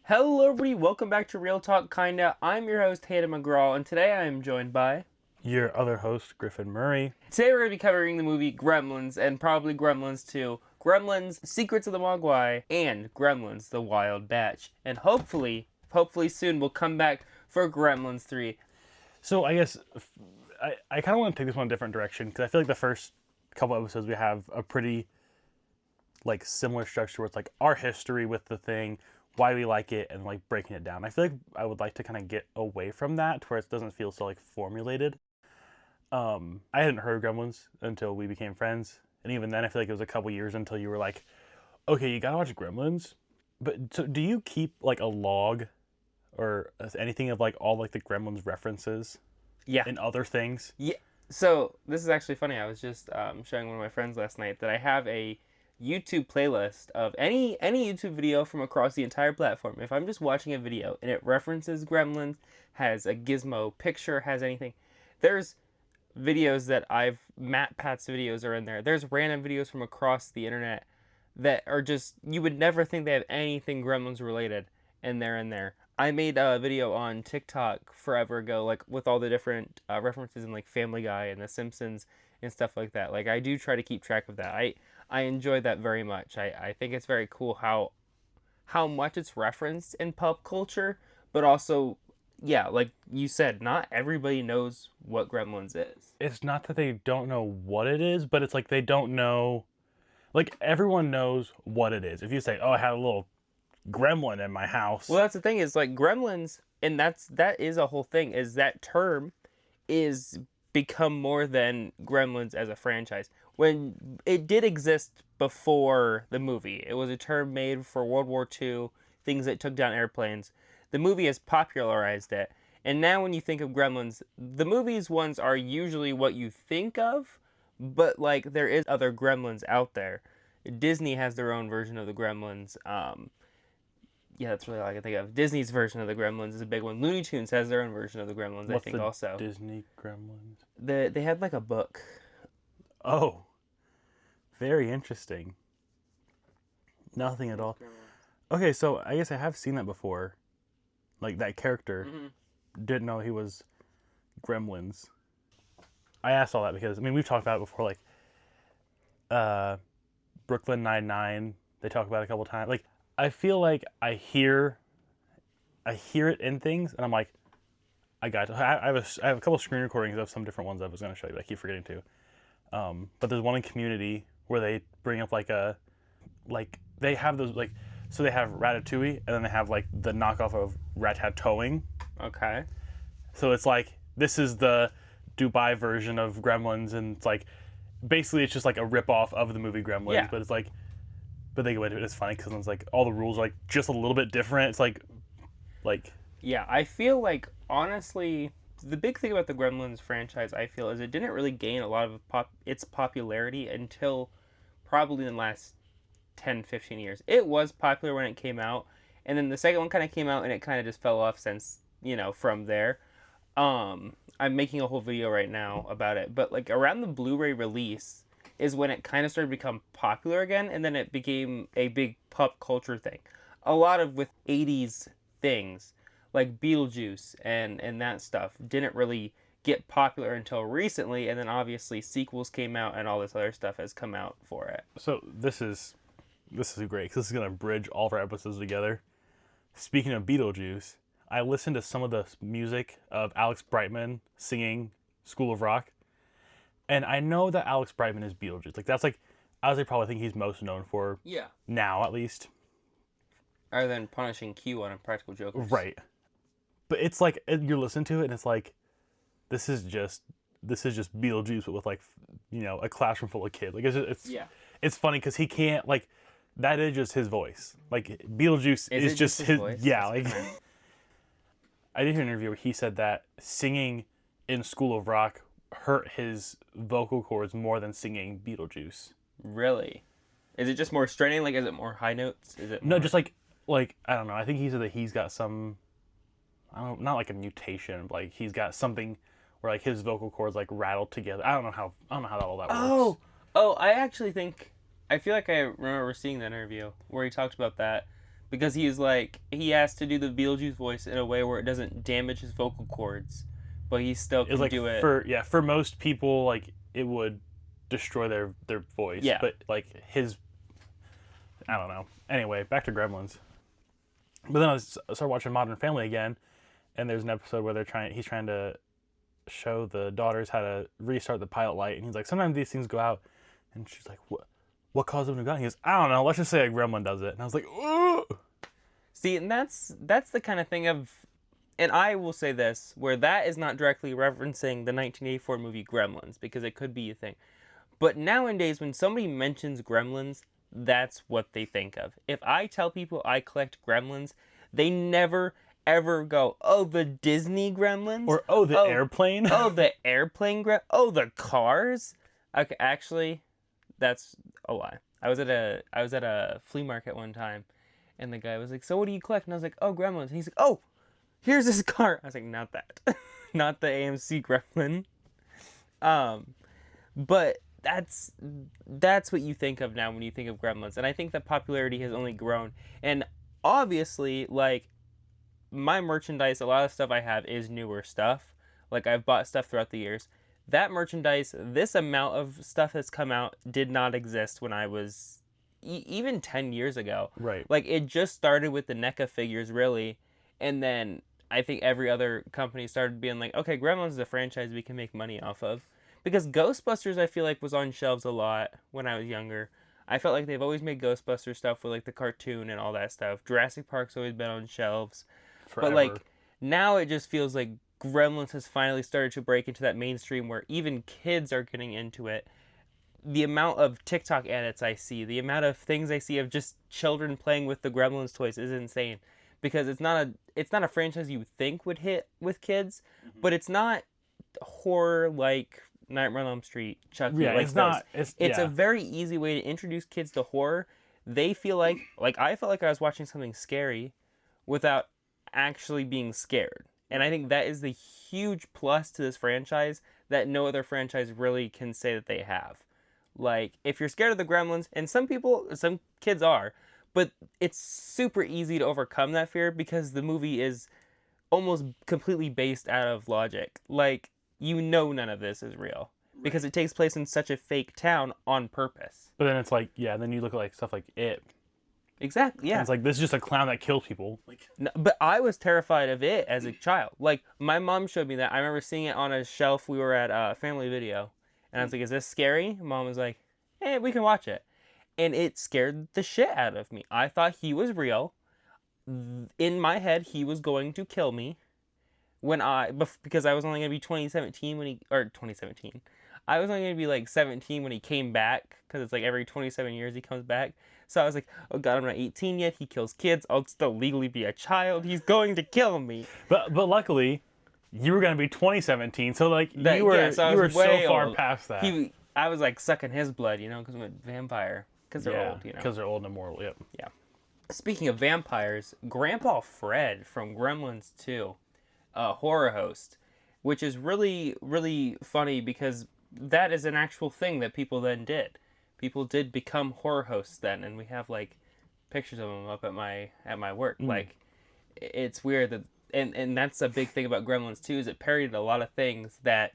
Hello everybody, welcome back to Real Talk Kinda. I'm your host Hayden McGraw, and today I am joined by... Your other host, Griffin Murray. Today we're going to be covering the movie Gremlins, and probably Gremlins 2, Gremlins Secrets of the Mogwai, and Gremlins The Wild Batch. And hopefully soon we'll come back for Gremlins 3. So I guess I kind of want to take this one a different direction because I feel like the first couple episodes we have a pretty similar structure where it's like our history with the thing, why we like it, and like breaking it down. I feel like I would like to kind of get away from that to where it doesn't feel so formulated. I hadn't heard of Gremlins until we became friends, and even then I feel like it was a couple years until you were like, okay, you gotta watch Gremlins. But so do you keep a log or anything of all the Gremlins references? Yeah. And other things? Yeah. So this is actually funny. I was just showing one of my friends last night that I have a YouTube playlist of any YouTube video from across the entire platform. If I'm just watching a video and it references Gremlins, has a gizmo picture, has anything, there's videos that Matt Pat's videos are in there. There's random videos from across the internet that are just, you would never think they have anything Gremlins related, and they're in there. I made a video on TikTok forever ago, with all the different references in Family Guy and The Simpsons and stuff like that. I do try to keep track of that. I enjoy that very much. I think it's very cool how much it's referenced in pop culture, but also, yeah, like you said, not everybody knows what Gremlins is. It's not that they don't know what it is, but it's they don't know. Everyone knows what it is. If you say, oh, I had a little gremlin in my house. Well, that's the thing is Gremlins, and that is a whole thing, is that term is become more than Gremlins as a franchise. When it did exist before the movie, it was a term made for World War II, things that took down airplanes. The movie has popularized it, and now when you think of Gremlins, the movies ones are usually what you think of, but there is other Gremlins out there. Disney has their own version of the Gremlins. Yeah, that's really all I can think of. Disney's version of the Gremlins is a big one. Looney Tunes has their own version of the Gremlins, I think, also. Disney Gremlins? They had a book. Oh, very interesting. Nothing at all. Okay, so I guess I have seen that before. That character. Mm-hmm. Didn't know he was Gremlins. I asked all that because, we've talked about it before, Brooklyn Nine-Nine, they talk about it a couple times. I feel like I hear it in things, and I'm like, I got it. I have a couple screen recordings of some different ones I was going to show you, but I keep forgetting to. But there's one in Community where they bring up they have those, so they have Ratatouille, and then they have, the knockoff of Ratatouille. Okay. So it's this is the Dubai version of Gremlins, and it's basically it's just a ripoff of the movie Gremlins, yeah. But it's but they go into it, it's funny because it's all the rules are just a little bit different. It's Yeah, I feel honestly, the big thing about the Gremlins franchise, I feel, is it didn't really gain a lot of its popularity until probably in the last 10, 15 years. It was popular when it came out, and then the second one kind of came out, and it kind of just fell off since, from there. I'm making a whole video right now about it, but around the Blu-ray release is when it kind of started to become popular again, and then it became a big pop culture thing. A lot of with 80s things, like Beetlejuice and that stuff, didn't really get popular until recently, and then obviously sequels came out and all this other stuff has come out for it. So this is great because this is going to bridge all of our episodes together. Speaking of Beetlejuice, I listened to some of the music of Alex Brightman singing School of Rock, and I know that Alex Brightman is Beetlejuice. That's I probably think he's most known for. Yeah. Now, at least. Other than punishing Q on Impractical Jokers. Right. But it's you're listening to it, and it's this is just Beetlejuice, but with a classroom full of kids. It's funny because he can't that is just his voice. Beetlejuice is just his voice? Yeah. I did hear an interview where he said that singing in School of Rock hurt his vocal cords more than singing Beetlejuice. Really? Is it just more straining? Is it more high notes? Is it more... No, just I don't know. I think he said that he's got some, not a mutation, but he's got something where his vocal cords rattled together. I don't know how all that works. Oh, I actually think, I feel like I remember seeing that interview where he talked about that, because he has to do the Beetlejuice voice in a way where it doesn't damage his vocal cords, but he still can It's like do it. for most people, like it would destroy their voice. Yeah. But like his, I don't know. Anyway, back to Gremlins. But then I started watching Modern Family again, and there's an episode where he's trying to show the daughters how to restart the pilot light, and he's like, sometimes these things go out, and she's like, what caused them to go out? And he goes, I don't know, let's just say a gremlin does it. And I was like, ugh! See, and that's the kind of thing of, and I will say this, where that is not directly referencing the 1984 movie Gremlins, because it could be a thing. But nowadays, when somebody mentions Gremlins, that's what they think of. If I tell people I collect Gremlins, they never ever go, oh, the Disney Gremlins? Or, the airplane? Oh, the airplane oh, the cars? Okay, actually, that's a lie. I was at a flea market one time, and the guy was like, so what do you collect? And I was like, oh, Gremlins. And he's like, oh, here's this car. I was like, not that. Not the AMC Gremlin. But that's what you think of now when you think of Gremlins. And I think that popularity has only grown. And obviously, like, my merchandise, a lot of stuff I have is newer stuff. Like, I've bought stuff throughout the years. That merchandise, this amount of stuff that's come out did not exist when I was even 10 years ago. Right. Like, it just started with the NECA figures, really. And then I think every other company started being like, okay, Gremlins is a franchise we can make money off of. Because Ghostbusters, I feel like, was on shelves a lot when I was younger. I felt like they've always made Ghostbusters stuff with, like, the cartoon and all that stuff. Jurassic Park's always been on shelves. Forever. But, like, now it just feels like Gremlins has finally started to break into that mainstream where even kids are getting into it. The amount of TikTok edits I see, the amount of things I see of just children playing with the Gremlins toys is insane. Because it's not a franchise you think would hit with kids, but it's not horror like Nightmare on Elm Street, Chucky. Yeah, like it's not. It's a very easy way to introduce kids to horror. They feel like I felt like I was watching something scary without actually being scared. And I think that is the huge plus to this franchise that no other franchise really can say that they have. Like, if you're scared of the Gremlins, and some kids are, but it's super easy to overcome that fear because the movie is almost completely based out of logic. Like, you know none of this is real because it takes place in such a fake town on purpose. But then it's like, yeah, then you look at like stuff like It. Exactly, yeah. And it's like, this is just a clown that kills people. Like, no, but I was terrified of it as a child. Like, my mom showed me that. I remember seeing it on a shelf. We were at Family Video. And I was like, is this scary? Mom was like, hey, we can watch it. And it scared the shit out of me. I thought he was real. In my head, he was going to kill me. Because I was only going to be 2017. I was only going to be like 17 when he came back. Because it's like every 27 years he comes back. So I was like, oh God, I'm not 18 yet. He kills kids. I'll still legally be a child. He's going to kill me. But luckily, you were going to be 2017. So like you were so far past that. I was like sucking his blood, because I'm a vampire. Because they're old, Because they're old and immortal, yep. Yeah. Speaking of vampires, Grandpa Fred from Gremlins 2, a horror host, which is really, really funny because that is an actual thing that people then did. People did become horror hosts then, and we have like pictures of them up at my work. Like, it's weird that, and that's a big thing about Gremlins 2 is it parodied a lot of things that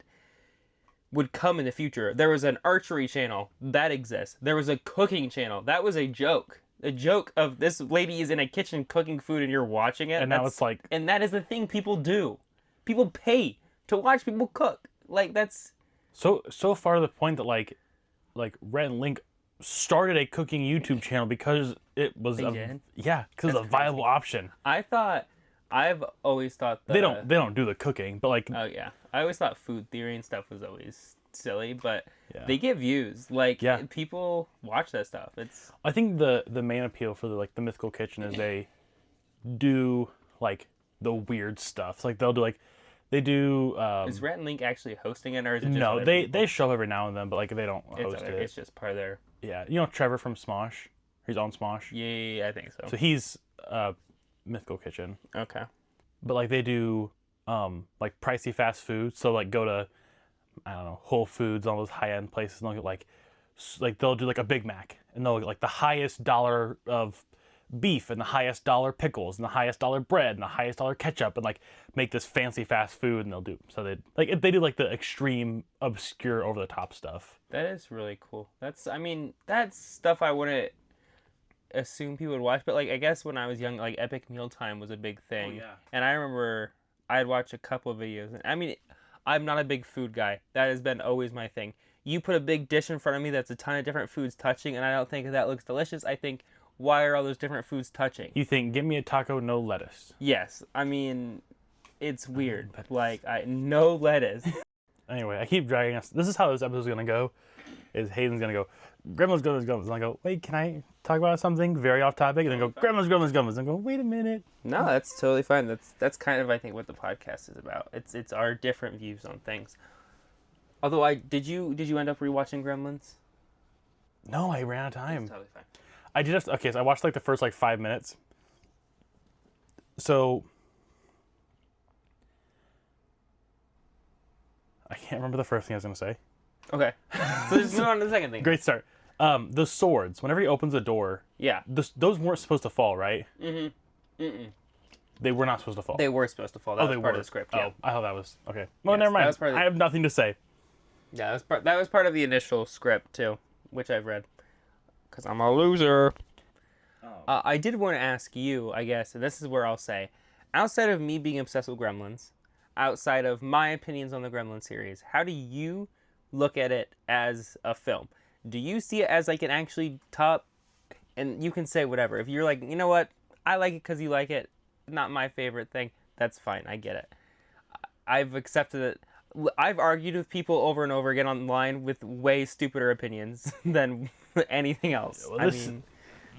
would come in the future. There was an archery channel that exists. There was a cooking channel that was a joke. A joke of this lady is in a kitchen cooking food and you're watching it. And now it's like, and that is the thing people do. People pay to watch people cook. Like, that's so far to the point that like Rhett and Link started a cooking YouTube channel because it was because it was a viable option. I've always thought that they don't do the cooking, but like, oh yeah, I always thought food theory and stuff was always silly, but they get views. Like, people watch that stuff. I think the main appeal for the Mythical Kitchen is they do like the weird stuff. Like they do. Is Rhett and Link actually hosting it, or is it just no? They show up every now and then, but like they don't host it. It's just part of their. Yeah, Trevor from Smosh. He's on Smosh. Yeah, I think so. So he's Mythical Kitchen. Okay. But like they do like pricey fast food. So like go to, I don't know, Whole Foods, all those high end places, and they'll get like they'll do like a Big Mac, and they'll get like the highest dollar of beef and the highest dollar pickles and the highest dollar bread and the highest dollar ketchup and like make this fancy fast food, and they'll do so they do like the extreme obscure over the top stuff. That is really cool. That's stuff I wouldn't assume people would watch, but like I guess when I was young, like Epic Mealtime was a big thing. Oh, yeah. And I remember I'd watch a couple of videos, and I mean, I'm not a big food guy. That has been always my thing. You put a big dish in front of me that's a ton of different foods touching, and I don't think that looks delicious. I think, why are all those different foods touching? You think, give me a taco, no lettuce. Yes. I mean, it's weird. No lettuce. Anyway, I keep dragging us. This is how this episode's going to go, is Hayden's going to go, Gremlins, Gremlins, Gremlins. And I go, wait, can I talk about something very off topic? And then go, Gremlins, Gremlins, Gremlins. And I go, wait a minute. No, that's totally fine. That's kind of, I think, what the podcast is about. It's our different views on things. Although did you end up rewatching Gremlins? No, I ran out of time. That's totally fine. I did so I watched like the first like 5 minutes. So I can't remember the first thing I was gonna say. Okay. So just move on to the second thing. Great start. The swords. Whenever he opens a door, Yeah. those weren't supposed to fall, right? Mm-hmm. Mm-mm. They were not supposed to fall. They were supposed to fall. That was they part were. of the script. Oh, Yeah. I thought that was okay. Well, Yes, never mind. that was part of the- I have nothing to say. Yeah, that was part of the initial script too, which I've read, because I'm a loser. I did want to ask you, I guess, and this is where I'll say, outside of me being obsessed with Gremlins, outside of my opinions on the Gremlins series, how do you look at it as a film? Do you see it as like an actually top, and you can say whatever. If you're like, you know what, I like it because you like it, not my favorite thing, that's fine, I get it. I've accepted it. I've argued with people over and over again online with way stupider opinions than anything else. Well,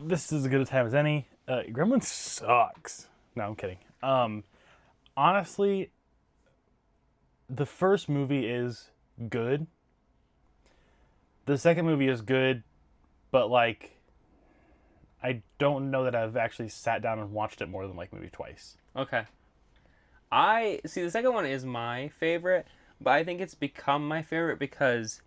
this is as good a time as any. Gremlins sucks. No, I'm kidding. Honestly, the first movie is good. The second movie is good, but like, I don't know that I've actually sat down and watched it more than like maybe twice. Okay. I see, the second one is my favorite, but I think it's become my favorite because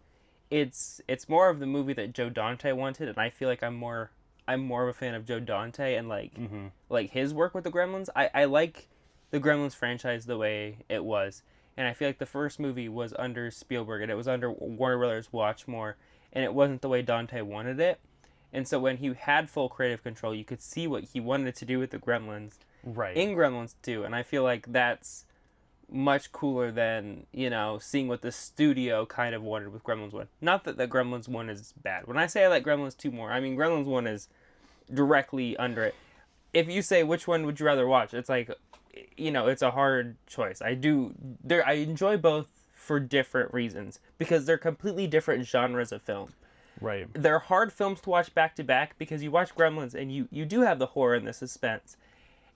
it's more of the movie that Joe Dante wanted, and I feel like I'm more of a fan of Joe Dante and like his work with the Gremlins. I like the Gremlins franchise the way it was, and I feel like the first movie was under Spielberg and it was under Warner Brothers Watchmore, and it wasn't the way Dante wanted it. And so when he had full creative control, you could see what he wanted to do with the Gremlins. Right. In Gremlins 2, and I feel like that's much cooler than, seeing what the studio kind of wanted with Gremlins 1. Not that the Gremlins 1 is bad. When I say I like Gremlins 2 more, I mean Gremlins 1 is directly under it. If you say which one would you rather watch, it's like, it's a hard choice. I enjoy both for different reasons because they're completely different genres of film. Right. They're hard films to watch back to back because you watch Gremlins and you do have the horror and the suspense.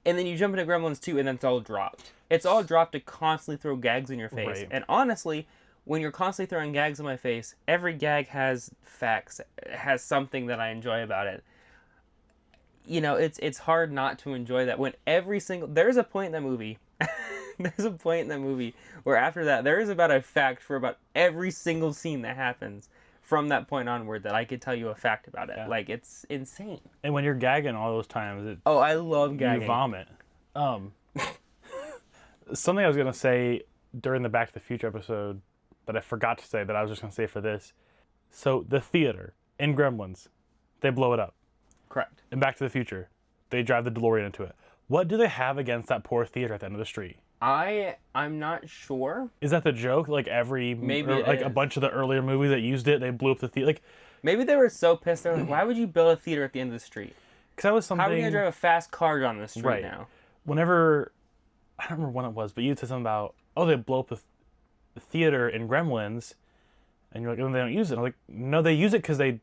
And then you jump into Gremlins 2 and then it's all dropped. It's all dropped to constantly throw gags in your face. Right. And honestly, when you're constantly throwing gags in my face, every gag has facts, has something that I enjoy about it. It's hard not to enjoy that when there's a point in the movie, where after that, there is about a fact for about every single scene that happens from that point onward that I could tell you a fact about it. Yeah. Like, it's insane. And when you're gagging all those times, I love gagging. You vomit. Something I was going to say during the Back to the Future episode that I forgot to say that I was just going to say for this. So the theater in Gremlins, they blow it up. Correct. In Back to the Future, they drive the DeLorean into it. What do they have against that poor theater at the end of the street? I'm not sure. Is that the joke? Like a bunch of the earlier movies that used it, they blew up the theater. Like, maybe they were so pissed. They're like, why would you build a theater at the end of the street? Because that was something. How are we gonna drive a fast car down the street now? Whenever, I don't remember when it was, but you said something about, they blow up the theater in Gremlins, and you're like, oh, they don't use it. I'm like, no, they use it because they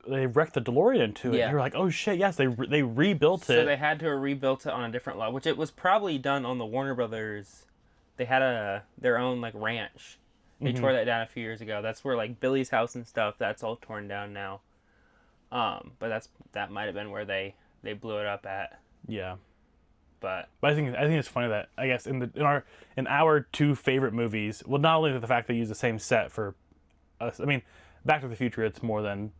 wrecked the DeLorean into it. Yeah. And you're like, oh shit, yes, they rebuilt it. So they had to have rebuilt it on a different lot, which it was probably done on the Warner Brothers. They had their own like ranch. They tore that down a few years ago. That's where like Billy's house and stuff. That's all torn down now. But that might have been where they blew it up at. Yeah. But I think it's funny that I guess in our two favorite movies, well, not only the fact they use the same set for us. I mean, Back to the Future, it's more than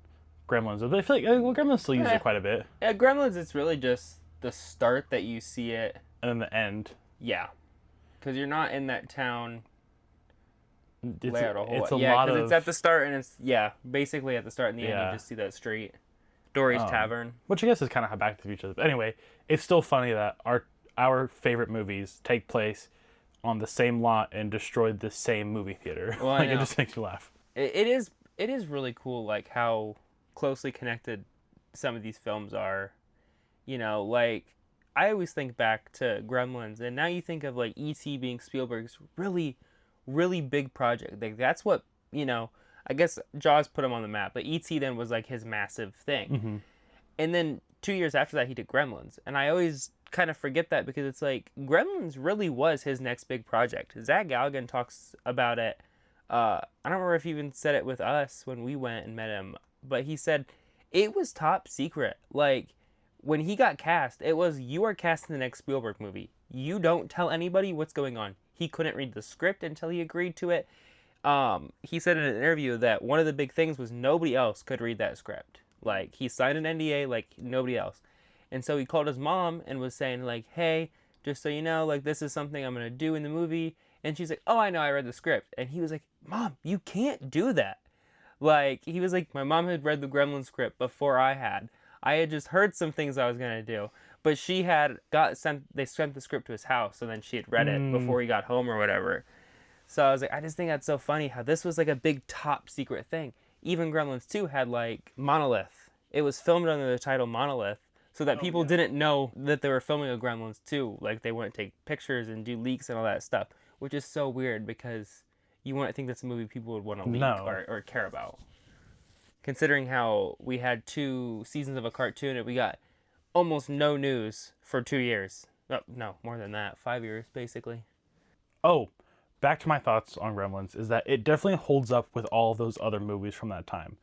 Gremlins. But I feel like Gremlins still uses it quite a bit. Yeah, Gremlins, it's really just the start that you see it. And then the end. Yeah. Because you're not in that town It's layout a whole a yeah, lot because of... it's at the start and it's, basically at the start and the end you just see that street. Dory's Tavern. Which I guess is kind of how Back to the Future is. But anyway, it's still funny that our favorite movies take place on the same lot and destroyed the same movie theater. Well, like, it just makes me laugh. It is really cool, like, how closely connected some of these films are. You know, like, I always think back to Gremlins, and now you think of, like, E.T. being Spielberg's really, really big project. Like, that's what, you know, I guess Jaws put him on the map, but E.T. then was, like, his massive thing. Mm-hmm. And then 2 years after that, he did Gremlins. And I always kind of forget that because it's like, Gremlins really was his next big project. Zach Galligan talks about it. I don't remember if he even said it with us when we went and met him, but he said it was top secret. Like, when he got cast, it was, you are cast in the next Spielberg movie. You don't tell anybody what's going on. He couldn't read the script until he agreed to it. He said in an interview that one of the big things was nobody else could read that script. Like, he signed an NDA like nobody else. And so he called his mom and was saying, like, hey, just so you know, like, this is something I'm going to do in the movie. And she's like, oh, I know, I read the script. And he was like, Mom, you can't do that. Like, he was like, my mom had read the Gremlin script before I had. I had just heard some things I was going to do. But she had they sent the script to his house, and then she had read it before he got home or whatever. So I was like, I just think that's so funny how this was like a big top secret thing. Even Gremlins 2 had like Monolith. It was filmed under the title Monolith so that people didn't know that they were filming a Gremlins 2. Like, they wouldn't take pictures and do leaks and all that stuff, which is so weird because you wouldn't think that's a movie people would want to leak or care about. Considering how we had 2 seasons of a cartoon and we got almost no news for 2 years. No, more than that. 5 years, basically. Oh, back to my thoughts on Gremlins is that it definitely holds up with all of those other movies from that time.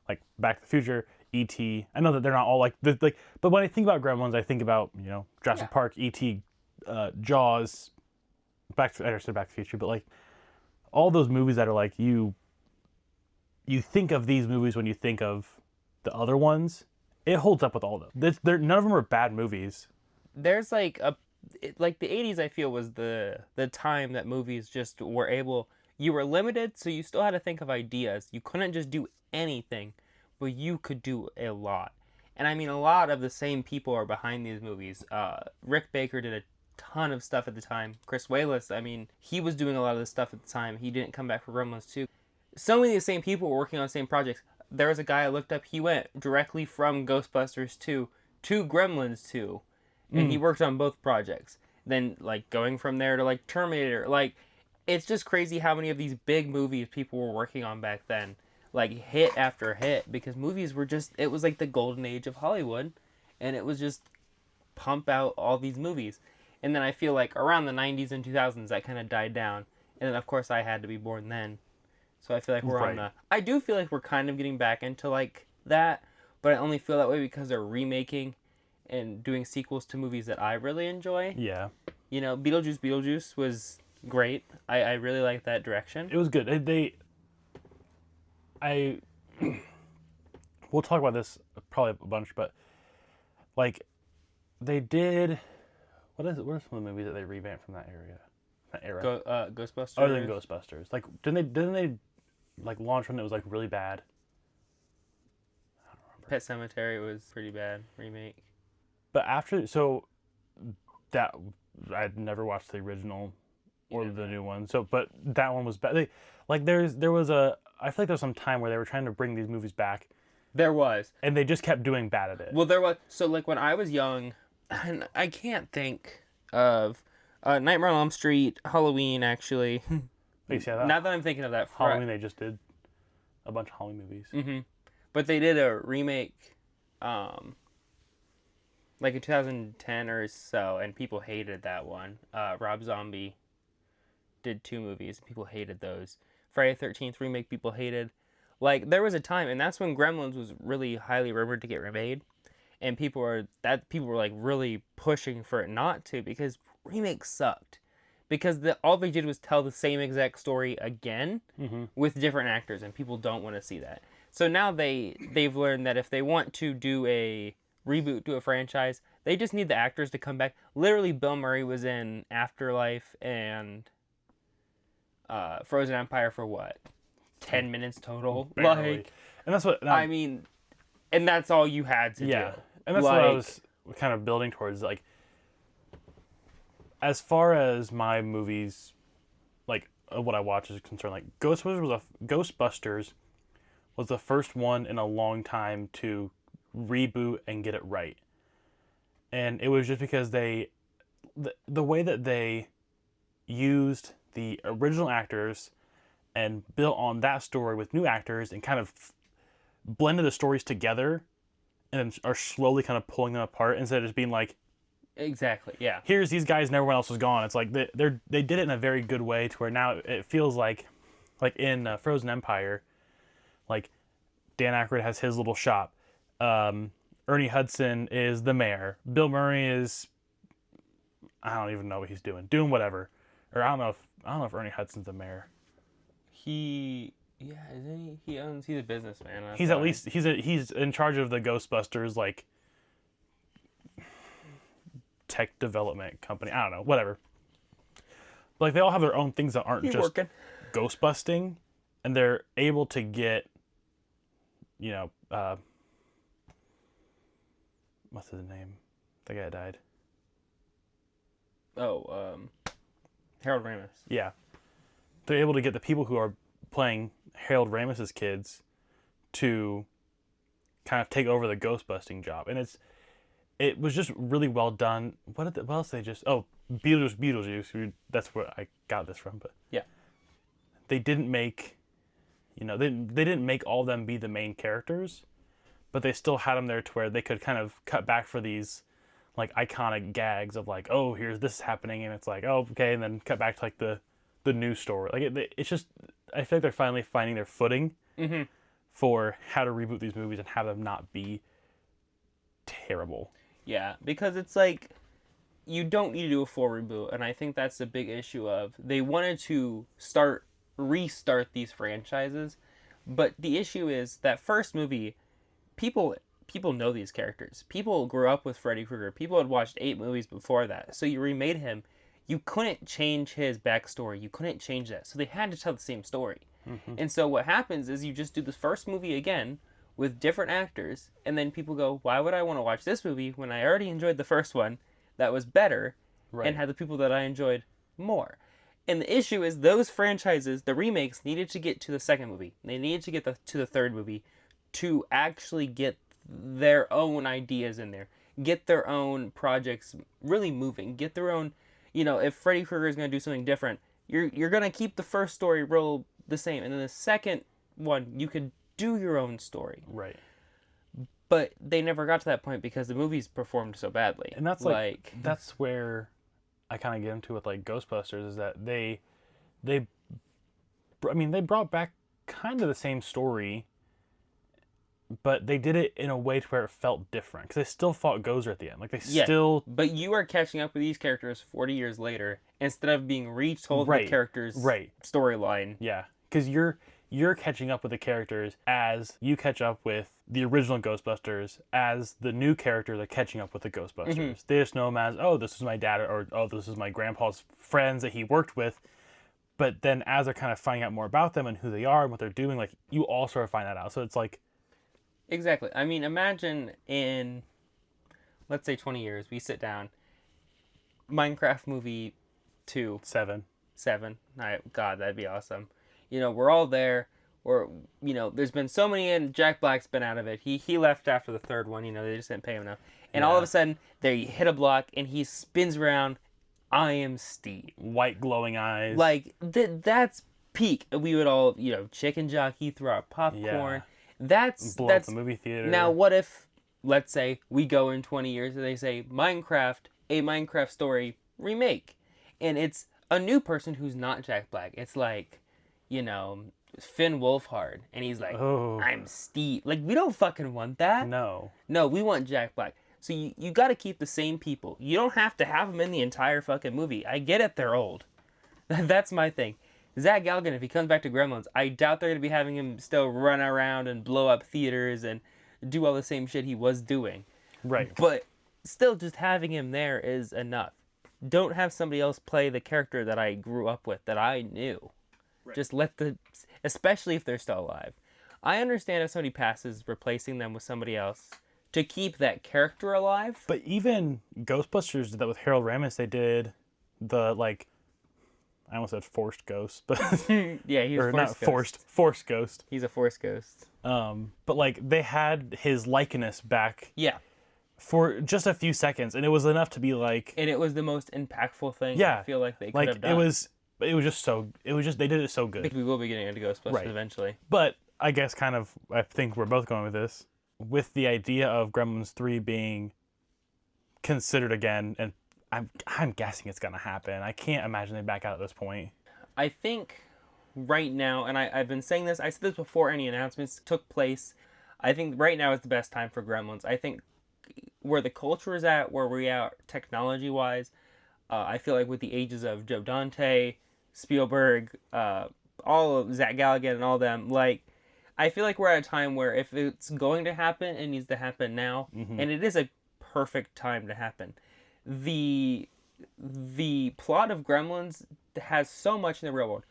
Like Back to the Future, E.T. I know that they're not all like, but when I think about Gremlins, I think about, you know, Jurassic Park, E.T., Jaws, I said Back to the Future, but like all those movies that are like, you think of these movies when you think of the other ones. It holds up with all of them. None of them are bad movies. There's like the 80s, I feel, was the time that movies just were able, you were limited, so you still had to think of ideas. You couldn't just do anything, but you could do a lot. And I mean, a lot of the same people are behind these movies. Rick Baker did a ton of stuff at the time. Chris Walas, I mean, he was doing a lot of this stuff at the time. He didn't come back for Gremlins 2. So many of the same people were working on the same projects. There was a guy I looked up, he went directly from Ghostbusters 2 to Gremlins 2. And he worked on both projects. Then, like, going from there to, like, Terminator. Like, it's just crazy how many of these big movies people were working on back then. Like, hit after hit. Because movies were just, it was like the golden age of Hollywood. And it was just pump out all these movies. And then I feel like around the 90s and 2000s, that kind of died down. And then, of course, I had to be born then. So I feel like we're on the... I do feel like we're kind of getting back into, like, that. But I only feel that way because they're remaking and doing sequels to movies that I really enjoy. Yeah. You know, Beetlejuice was great. I really like that direction. It was good. We'll talk about this probably a bunch, but like they did. What are some of the movies that they revamped from that era? Ghostbusters. Other than Ghostbusters, like didn't they like launch one that was like really bad? I don't remember. Pet Sematary was pretty bad remake. But that I'd never watched the original or the new one. So, but that one was bad. I feel like there was some time where they were trying to bring these movies back. There was. And they just kept doing bad at it. Well, there was. So, like, when I was young, and I can't think of Nightmare on Elm Street, Halloween, actually. Now that I'm thinking of that. Halloween, they just did a bunch of Halloween movies. Mm-hmm. But they did a remake, like in 2010 or so, and people hated that one. Rob Zombie did 2 movies, and people hated those. Friday the 13th remake, people hated. Like, there was a time, and that's when Gremlins was really highly rumored to get remade, and people were like really pushing for it not to, because remakes sucked. Because all they did was tell the same exact story again with different actors, and people don't want to see that. So now they've learned that if they want to do a reboot to a franchise, they just need the actors to come back. Literally, Bill Murray was in Afterlife and Frozen Empire for what? 10 minutes total? Barely. Like, And that's what... I mean, and that's all you had to do. And that's what I was kind of building towards. Like, as far as my movies, like, what I watch is concerned, like, Ghostbusters was the first one in a long time to reboot and get it right. And it was just because the way that they used the original actors and built on that story with new actors and kind of blended the stories together and are slowly kind of pulling them apart instead of just being like, exactly, yeah. here's these guys and everyone else is gone. It's like they did it in a very good way to where now it feels like in Frozen Empire, like Dan Aykroyd has his little shop. Ernie Hudson is the mayor. Bill Murray is, I don't even know what he's doing whatever. Or I don't know if Ernie Hudson's the mayor. Isn't he? He's a businessman. He's at least he's in charge of the Ghostbusters like tech development company. I don't know, whatever. But, like, they all have their own things that aren't just ghost busting, and they're able to get, you know, what's his name? The guy that died. Harold Ramis. Yeah. They're able to get the people who are playing Harold Ramis's kids to kind of take over the ghost busting job. And it was just really well done. What else they just... Oh, Beetlejuice. That's where I got this from. But yeah. They didn't make... You know, they didn't make all of them be the main characters, but they still had them there to where they could kind of cut back for these like iconic gags of like, oh, here's this happening, and it's like, oh, okay, and then cut back to like the news story. Like it's just, I feel like they're finally finding their footing for how to reboot these movies and have them not be terrible. Yeah, because it's like you don't need to do a full reboot, and I think that's the big issue of they wanted to restart these franchises, but the issue is that first movie, people know these characters. People grew up with Freddy Krueger. People had watched 8 movies before that. So you remade him. You couldn't change his backstory. You couldn't change that. So they had to tell the same story. And so what happens is you just do the first movie again with different actors, and then people go, why would I want to watch this movie when I already enjoyed the first one that was better and had the people that I enjoyed more? And the issue is those franchises, the remakes, needed to get to the second movie. They needed to get to the third movie to actually get their own ideas in there, get their own projects really moving, get their own, you know, if Freddy Krueger is going to do something different, you're going to keep the first story real the same, and then the second one you could do your own story. Right. But they never got to that point because the movies performed so badly. And that's like that's where I kind of get into with like Ghostbusters is that they brought back kind of the same story, but they did it in a way to where it felt different because they still fought Gozer at the end. Like they still. But you are catching up with these characters 40 years later instead of being retold the characters' storyline. Yeah, because you're catching up with the characters as you catch up with the original Ghostbusters, as the new characters are catching up with the Ghostbusters. They just know them as, oh, this is my dad, or oh, this is my grandpa's friends that he worked with. But then as they're kind of finding out more about them and who they are and what they're doing, like you all sort of find that out. So it's like. Exactly. I mean, imagine in, let's say 20 years, we sit down, Minecraft movie 2. 7. God, that'd be awesome. You know, we're all there. Or, you know, there's been so many, and Jack Black's been out of it. He left after the third one, you know, they just didn't pay him enough. And all of a sudden, they hit a block, and he spins around, I am Steve. White glowing eyes. Like, that's peak. We would all, you know, chicken jockey, throw our popcorn. Yeah. That's up the movie theater. Now, what if, let's say, we go in 20 years and they say, a Minecraft story remake. And it's a new person who's not Jack Black. It's like, you know, Finn Wolfhard. And he's like, I'm Steve. Like, we don't fucking want that. No, we want Jack Black. So you got to keep the same people. You don't have to have them in the entire fucking movie. I get it, they're old. That's my thing. Zach Galligan, if he comes back to Gremlins, I doubt they're going to be having him still run around and blow up theaters and do all the same shit he was doing. Right. But still, just having him there is enough. Don't have somebody else play the character that I grew up with, that I knew. Right. Just especially if they're still alive. I understand if somebody passes, replacing them with somebody else to keep that character alive. But even Ghostbusters did that with Harold Ramis. They did the, like, I almost said forced ghost, but yeah, he's not forced ghost. He's a forced ghost. But like they had his likeness back. Yeah. For just a few seconds, and it was enough to be like. And it was the most impactful thing. Yeah. I feel like they could have done. It was just they did it so good. We will be getting into Ghostbusters eventually. But I guess I think we're both going with this, with the idea of Gremlins 3 being considered again, and I'm guessing it's gonna happen. I can't imagine they back out at this point. I think right now, and I've been saying this, I said this before any announcements took place, I think right now is the best time for Gremlins. I think where the culture is at, where we are technology-wise, I feel like with the ages of Joe Dante, Spielberg, all of Zach Galligan and all them, like, I feel like we're at a time where if it's going to happen, it needs to happen now, and it is a perfect time to happen. The plot of Gremlins has so much in the real world.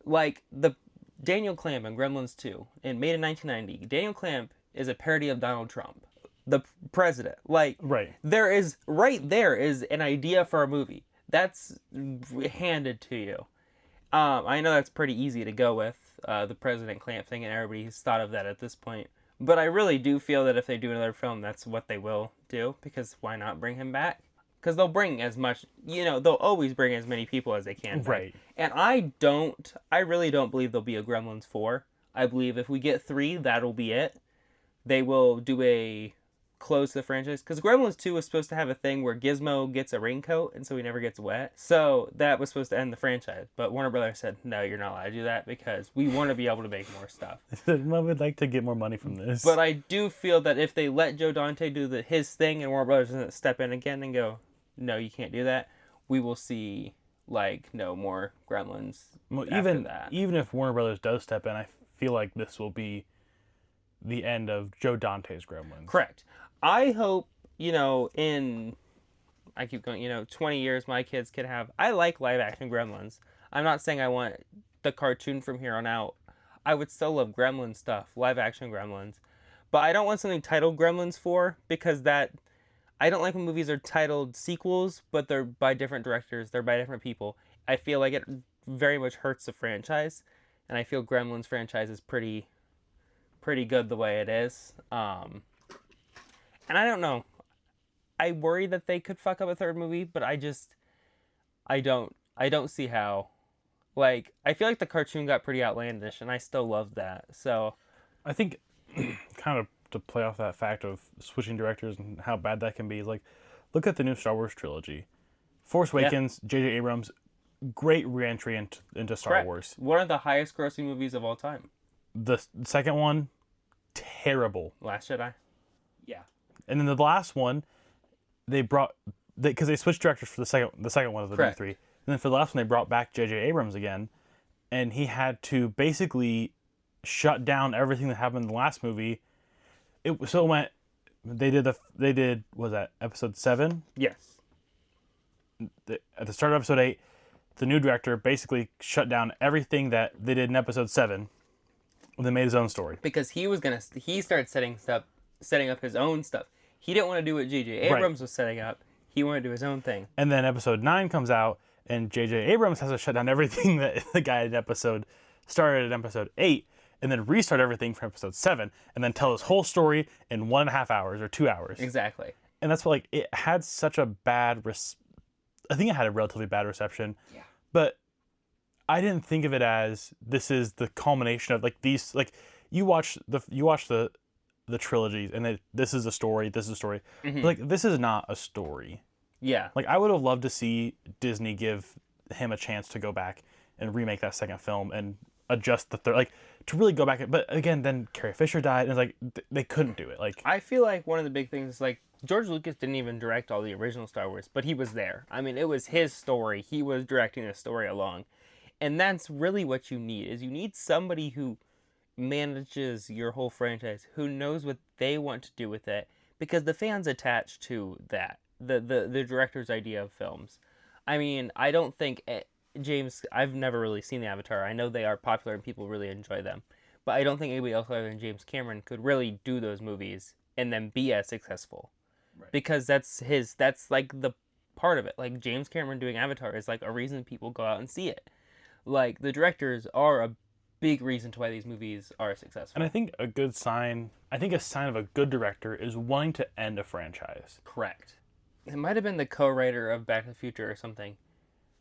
Like, the Daniel Clamp in Gremlins 2, made in 1990, Daniel Clamp is a parody of Donald Trump, the president. Like, there is an idea for a movie. That's handed to you. I know that's pretty easy to go with, the President Clamp thing, and everybody's thought of that at this point. But I really do feel that if they do another film, that's what they will do, because why not bring him back? Because they'll bring as much, they'll always bring as many people as they can back. Right. And I really don't believe there'll be a Gremlins 4. I believe if we get 3, that'll be it. They will do a close to the franchise. Because Gremlins 2 was supposed to have a thing where Gizmo gets a raincoat, and so he never gets wet. So that was supposed to end the franchise. But Warner Brothers said, no, you're not allowed to do that, because we want to be able to make more stuff. I would like to get more money from this. But I do feel that if they let Joe Dante do his thing, and Warner Brothers doesn't step in again and go, no, you can't do that, we will see, like, no more Gremlins after that. Even if Warner Brothers does step in, I feel like this will be the end of Joe Dante's Gremlins. Correct. I hope, I keep going, 20 years my kids could have, I like live action Gremlins. I'm not saying I want the cartoon from here on out. I would still love Gremlin stuff, live action Gremlins. But I don't want something titled Gremlins 4, because I don't like when movies are titled sequels, but they're by different directors, they're by different people. I feel like it very much hurts the franchise, and I feel Gremlins franchise is pretty good the way it is. And I don't know. I worry that they could fuck up a third movie, but I don't see how. Like, I feel like the cartoon got pretty outlandish, and I still love that. So, I think kind of to play off that fact of switching directors and how bad that can be, like, look at the new Star Wars trilogy. Force Awakens, J.J. Abrams, great re-entry into Star Wars. One of the highest grossing movies of all time. The second one, terrible. Last Jedi? Yeah. And then the last one, because they switched directors for the second one of the new 3. And then for the last one, they brought back J.J. Abrams again, and he had to basically shut down everything that happened in the last movie. They did was that episode 7? Yes. At the start of episode 8, the new director basically shut down everything that they did in episode 7, and then made his own story. Because he started setting up his own stuff. He didn't want to do what J.J. Abrams was setting up. He wanted to do his own thing. And then episode 9 comes out, and J.J. Abrams has to shut down everything that the guy started in episode 8, and then restart everything from episode 7, and then tell his whole story in 1.5 hours or 2 hours. Exactly. And that's what, like, it had such a bad I think it had a relatively bad reception. Yeah. But I didn't think of it as this is the culmination of, like, these, like, you watch the trilogies, and this is a story, this is a story. Mm-hmm. But, like, this is not a story. Yeah. Like, I would have loved to see Disney give him a chance to go back and remake that second film and adjust the third, like, to really go back. But again, then Carrie Fisher died, and it's like, they couldn't do it. Like, I feel like one of the big things is, like, George Lucas didn't even direct all the original Star Wars, but he was there. I mean, it was his story. He was directing the story along. And that's really what you need, is you need somebody who manages your whole franchise, who knows what they want to do with it, because the fans attach to that, the director's idea of films. I mean, I don't think James, I've never really seen the Avatar. I know they are popular and people really enjoy them, but I don't think anybody else other than James Cameron could really do those movies and then be as successful. Right. Because that's like the part of it. Like, James Cameron doing Avatar is like a reason people go out and see it. Like, the directors are a big reason to why these movies are successful. And I think a sign of a good director is wanting to end a franchise. Correct. It might have been the co-writer of Back to the Future or something,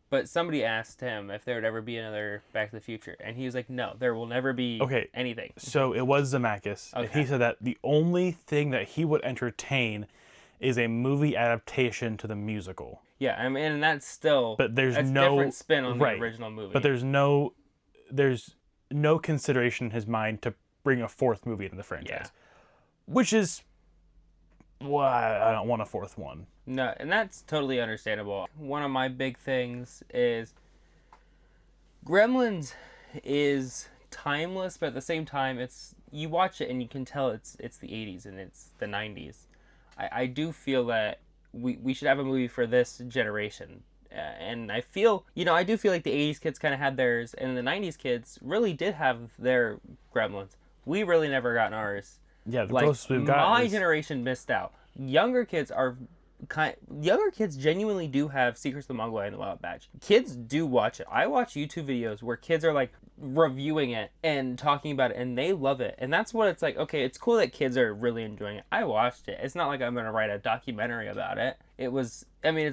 but somebody asked him if there would ever be another Back to the Future, and he was like, no, there will never be anything. So it was Zemeckis, and he said that the only thing that he would entertain is a movie adaptation to the musical. Yeah, I mean, and that's still... But there's no different spin on the original movie. But there's no consideration in his mind to bring a fourth movie into the franchise. Yeah. Which is why I don't want a fourth one. No, and that's totally understandable. One of my big things is Gremlins is timeless, but at the same time, you watch it and you can tell it's the 80s and it's the 90s. I do feel that we should have a movie for this generation. And I do feel like the 80s kids kind of had theirs, and the 90s kids really did have their Gremlins. We really never got ours. Yeah, the closest we've got my generation missed out. Younger kids genuinely do have Secrets of the Mongolian and the Wild Batch. Kids do watch it. I watch YouTube videos where kids are like reviewing it and talking about it, and they love it. And that's what it's like. Okay, it's cool that kids are really enjoying it. I watched it. It's not like I'm gonna write a documentary about it. It's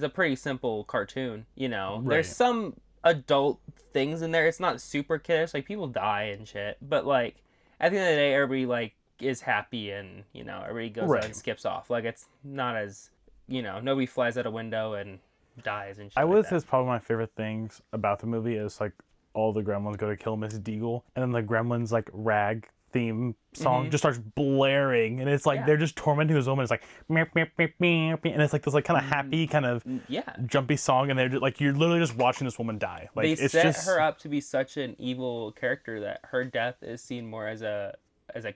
a pretty simple cartoon, you know. Right. There's some adult things in there. It's not super kiddish. Like, people die and shit, but like at the end of the day, everybody like is happy, and you know, everybody goes out and skips off. Like, it's not as, you know, nobody flies out a window and dies and shit. I would say it's probably my favorite things about the movie is like all the Gremlins go to kill Miss Deagle, and then the Gremlins like rag theme song just starts blaring, and it's like they're just tormenting this woman. It's like meep, meep, meep, meep, and it's like this like kind of happy kind of jumpy song, and they're just, like, you're literally just watching this woman die. Like, they set her up to be such an evil character that her death is seen more as a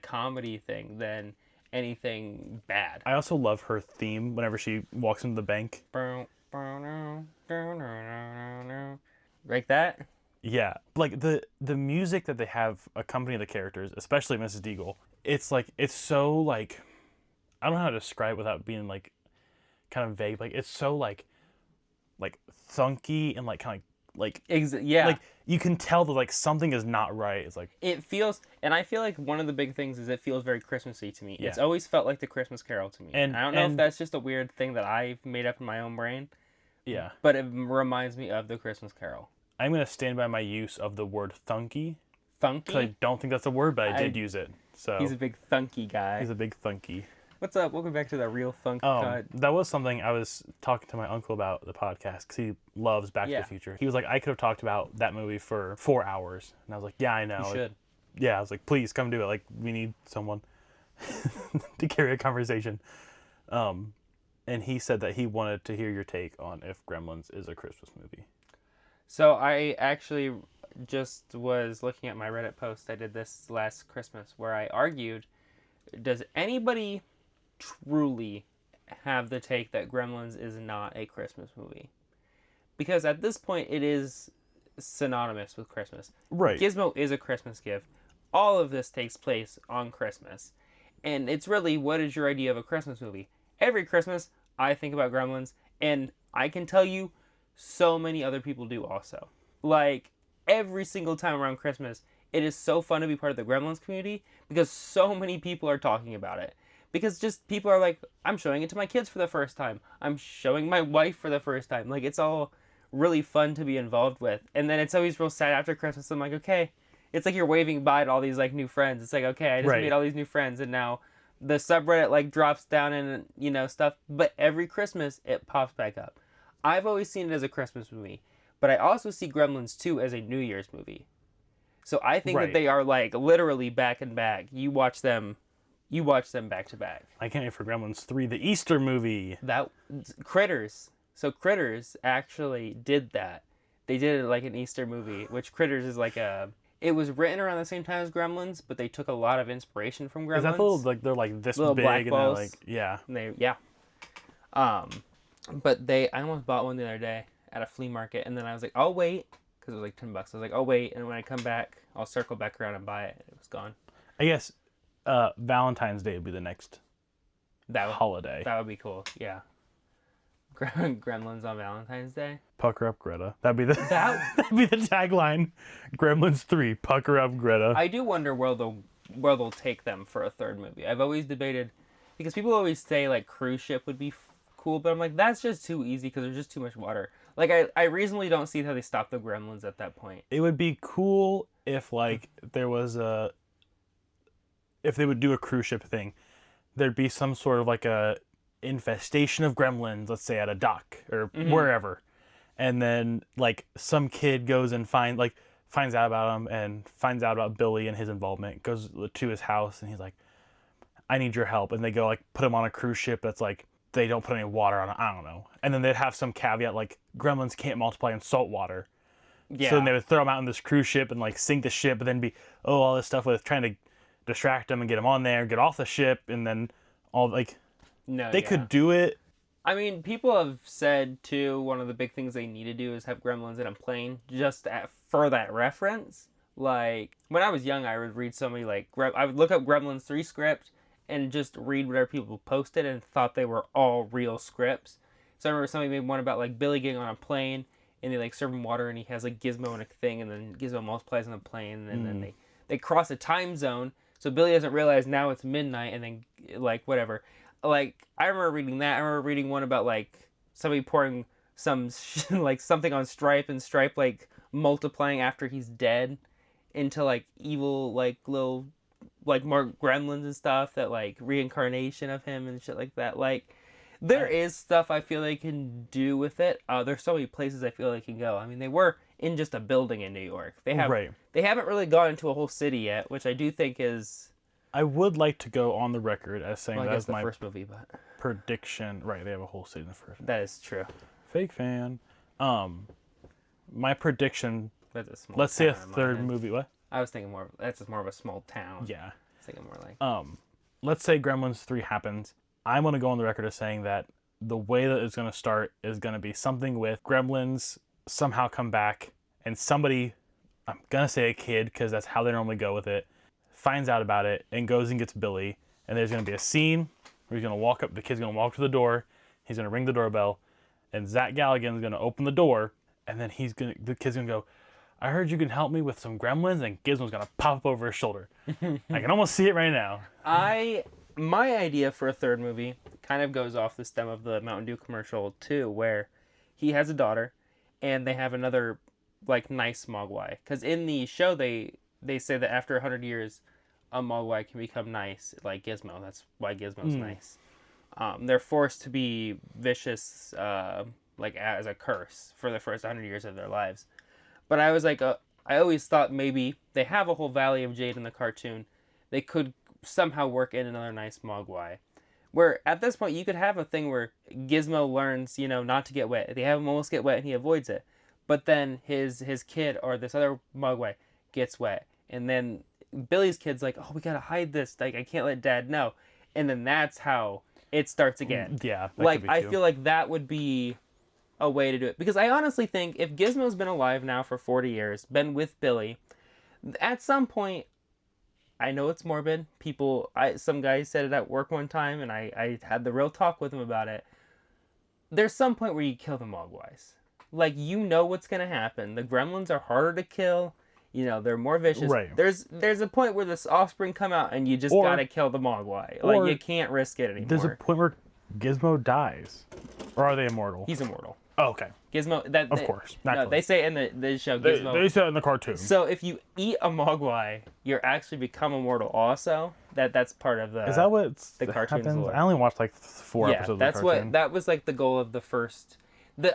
comedy thing than anything bad. I also love her theme whenever she walks into the bank. Like that? Yeah. Like, the music that they have accompany the characters, especially Mrs. Deagle, it's like, it's so like, I don't know how to describe it without being like kind of vague. Like, it's so like thunky and like kind of like you can tell that like something is not right. It's like, it feels, and I feel like one of the big things is it feels very Christmassy to me. Yeah. It's always felt like the Christmas Carol to me, and I don't know if that's just a weird thing that I've made up in my own brain. Yeah, but it reminds me of the Christmas Carol. I'm gonna stand by my use of the word thunky. Thunky? I don't think that's a word, but I did use it. So he's a big thunky guy. He's a big thunky. What's up? Welcome back to the Real Funk Cut. That was something I was talking to my uncle about the podcast, because he loves Back to the Future. He was like, I could have talked about that movie for 4 hours. And I was like, yeah, I know. You should. Yeah, I was like, please come do it. Like, we need someone to carry a conversation. And he said that he wanted to hear your take on if Gremlins is a Christmas movie. So I actually just was looking at my Reddit post I did this last Christmas, where I argued, does anybody truly have the take that Gremlins is not a Christmas movie? Because at this point, it is synonymous with Christmas. Right. Gizmo is a Christmas gift. All of this takes place on Christmas. And it's really, what is your idea of a Christmas movie? Every Christmas, I think about Gremlins, and I can tell you, so many other people do also. Like, every single time around Christmas, it is so fun to be part of the Gremlins community, because so many people are talking about it. Because just people are like, I'm showing it to my kids for the first time. I'm showing my wife for the first time. Like, it's all really fun to be involved with. And then it's always real sad after Christmas. I'm like, okay. It's like you're waving bye to all these, like, new friends. It's like, okay, I just made all these new friends, and now the subreddit, like, drops down and, you know, stuff. But every Christmas, it pops back up. I've always seen it as a Christmas movie, but I also see Gremlins 2 as a New Year's movie. So I think that they are, like, literally back and back. You watch them back to back. I can't wait for Gremlins 3, the Easter movie. Critters. So Critters actually did that. They did like an Easter movie, which Critters is like a. It was written around the same time as Gremlins, but they took a lot of inspiration from Gremlins. Is that the little, like they're like this Little big black and balls. they're like yeah. And but I almost bought one the other day at a flea market, and then I was like, I'll wait, because it was like $10. I was like, I'll wait, and when I come back, I'll circle back around and buy it. It was gone. I guess Valentine's Day would be the next holiday. That would be cool. Yeah. Gremlins on Valentine's Day. Pucker up, Greta. That'd be the tagline. Gremlins 3. Pucker up, Greta. I do wonder where they'll take them for a third movie. I've always debated, because people always say like cruise ship would be cool, but I'm like, that's just too easy because there's just too much water. Like I reasonably don't see how they stop the Gremlins at that point. It would be cool if like there was if they would do a cruise ship thing, there'd be some sort of like a infestation of gremlins, let's say at a dock or wherever, and then like some kid goes and finds out about him and finds out about Billy and his involvement, goes to his house, and he's like, I need your help, and they go like put him on a cruise ship that's like they don't put any water on it, I don't know, and then they'd have some caveat like gremlins can't multiply in salt water. Yeah. So then they would throw him out on this cruise ship and like sink the ship, but then be all this stuff with trying to distract them and get them on there, get off the ship, and then all like they could do it. I mean, people have said too, one of the big things they need to do is have Gremlins in a plane, just for that reference. Like when I was young, I would read somebody like I would look up Gremlins 3 script and just read whatever people posted and thought they were all real scripts. So I remember somebody made one about like Billy getting on a plane and they like serve him water and he has like Gizmo in a thing, and then Gizmo multiplies on the plane, and then they cross a time zone. So Billy doesn't realize now it's midnight, and then like whatever. Like I remember reading that. I remember reading one about like somebody pouring some like something on Stripe, and Stripe like multiplying after he's dead into like evil like little like more gremlins and stuff, that like reincarnation of him and shit like that. Like there is stuff I feel they can do with it. There's so many places I feel they can go. I mean, they were in just a building in New York. They haven't really gone into a whole city yet, which I do think is. I would like to go on the record as saying that's my first movie, but prediction. Right, they have a whole city in the first. That is true. Fake fan. My prediction. That's a small. Let's say a third movie. What? I was thinking more. That's just more of a small town. Yeah. I was thinking more like. Let's say Gremlins 3 happens. I'm going to go on the record as saying that the way that it's going to start is going to be something with Gremlins somehow come back, and somebody, I'm going to say a kid because that's how they normally go with it, finds out about it and goes and gets Billy, and there's going to be a scene where he's going to walk up, the kid's going to walk to the door, he's going to ring the doorbell, and Zach Galligan's going to open the door, and then the kid's going to go, I heard you can help me with some gremlins, and Gizmo's going to pop up over his shoulder. I can almost see it right now. My idea for a third movie kind of goes off the stem of the Mountain Dew commercial too, where he has a daughter and they have another like nice Mogwai. Because in the show they say that after 100 years a Mogwai can become nice like Gizmo. That's why Gizmo's nice. They're forced to be vicious like as a curse for the first 100 years of their lives. But I was like, I always thought maybe they have a whole Valley of Jade in the cartoon. They could somehow work in another nice Mogwai. Where at this point you could have a thing where Gizmo learns, not to get wet. They have him almost get wet and he avoids it. But then his kid or this other Mogwai gets wet. And then Billy's kid's like, oh, we gotta hide this. Like, I can't let Dad know. And then that's how it starts again. Yeah. Like, I feel like that would be a way to do it. Because I honestly think if Gizmo's been alive now for 40 years, been with Billy, at some point, I know it's morbid. Some guy said it at work one time, and I had the real talk with him about it. There's some point where you kill the Mogwais. Like, what's going to happen. The gremlins are harder to kill. They're more vicious. Right. There's a point where this offspring come out, and you just got to kill the Mogwai. Like, you can't risk it anymore. There's a point where Gizmo dies. Or are they immortal? He's immortal. Oh, okay. Gizmo, of course, no, they say in the show Gizmo. They say it in the cartoon. So if you eat a Mogwai, you actually become immortal. Also, that's part of the. Is that what the cartoon's lore? I only watched like 4 episodes. Of the cartoon. That was like the goal of the first.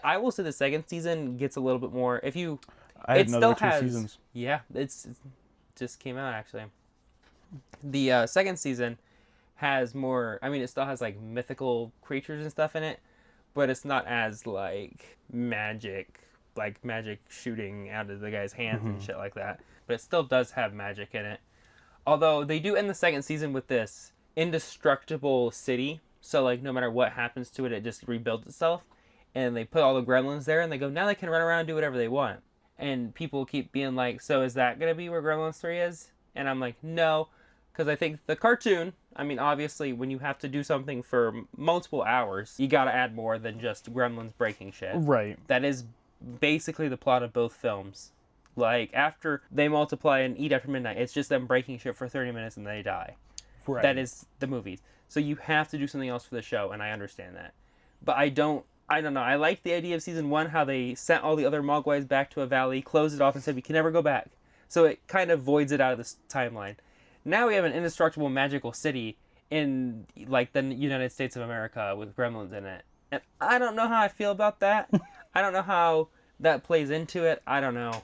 I will say the second season gets a little bit more. If you, I had another 2 seasons. Yeah, it's just came out actually. The second season has more. I mean, it still has like mythical creatures and stuff in it. But it's not as, like, magic like magic shooting out of the guy's hands and shit like that. But it still does have magic in it. Although they do end the second season with this indestructible city. So like no matter what happens to it, it just rebuilds itself. And they put all the gremlins there and they go, now they can run around and do whatever they want. And people keep being like, so is that going to be where Gremlins 3 is? And I'm like, no. Because I think the cartoon, I mean, obviously, when you have to do something for multiple hours, you got to add more than just Gremlins breaking shit. Right. That is basically the plot of both films. Like, after they multiply and eat after midnight, it's just them breaking shit for 30 minutes and they die. Right. That is the movies. So you have to do something else for the show, and I understand that. But I don't know. I like the idea of season 1, how they sent all the other Mogwais back to a valley, closed it off, and said we can never go back. So it kind of voids it out of this timeline. Now we have an indestructible magical city in, like, the United States of America with gremlins in it. And I don't know how I feel about that. I don't know how that plays into it. I don't know.